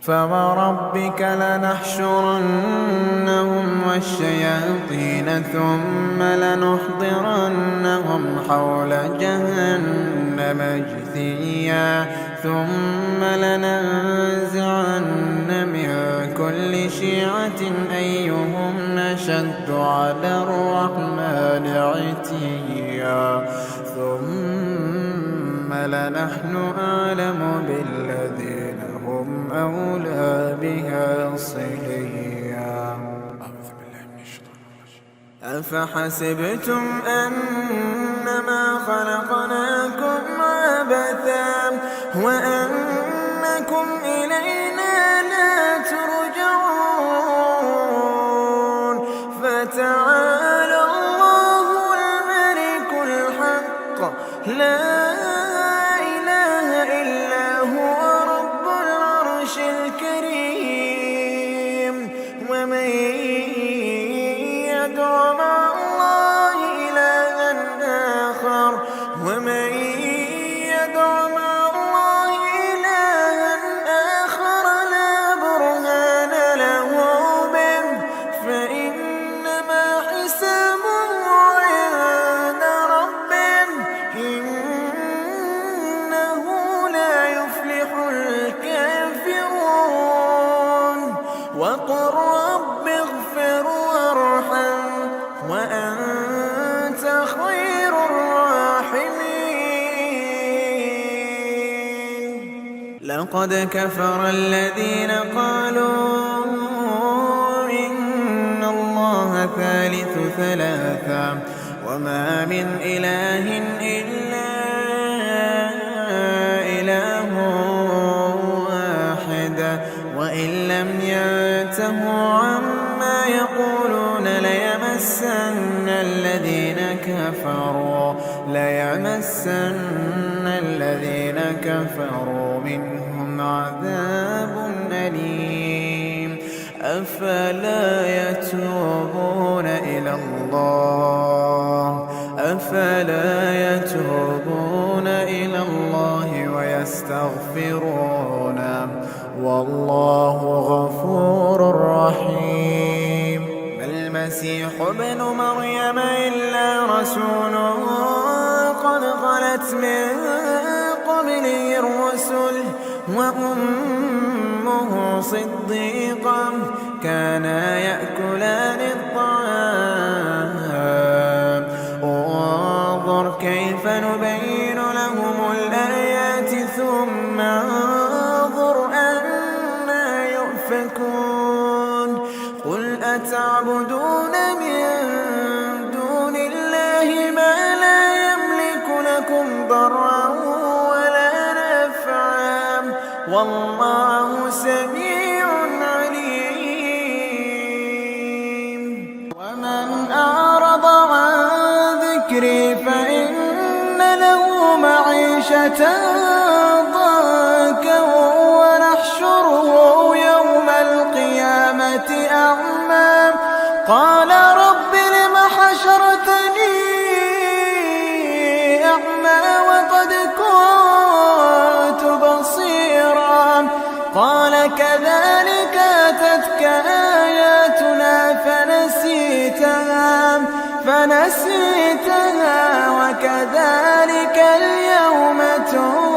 فوربك لنحشرنهم والشياطين ثم لنحضرنهم حول جهنم جثيا ثم لننزعن من كل شيعة أيهم أشد على الرحمن عتيا ثم لنحن أعلم بالذين هم أولى بها صليا. أفحسبتم أنما خلقناكم عبثا وأنكم إلينا لا ترجعون فتعالى الله الملك الحق لا إله إلا هو رب العرش الكريم. ومن يدع مع الله إلها آخر لا برهان له به فإنما حسابه عند ربه إنه لا يفلح الكافرون. وقل رب اغفر وارحم وأنت خير الراحمين. لقد كفر الذين قالوا إن الله ثالث ثلاثة وما من إله إلا إله واحد وإن لم ينتهوا عما يقولون ليمسن الذين كفروا منهم عذاب أليم. أفلا يتوبون إلى الله ويستغفرونه والله غفور رحيم. ما المسيح ابن مريم إلا رسول قد خلت من قبله الرسل وأمه صديقة كانا يأكلان الطعام انظر كيف نبين لهم الآيات ثم انظر أنى يؤفكون. قل أتعبدون من دون الله ما لا يملك لكم ضرا ولا نفعا والله سميع عليم. ومن أعرض عن ذكري فإن له معيشة ضنكا ونحشره يوم القيامة أعمى قال رب لم حشرتني أعمى وقد كنت بصيرا قال كذلك أتتك آياتنا فنسيتها وكذلك اليوم تنسى.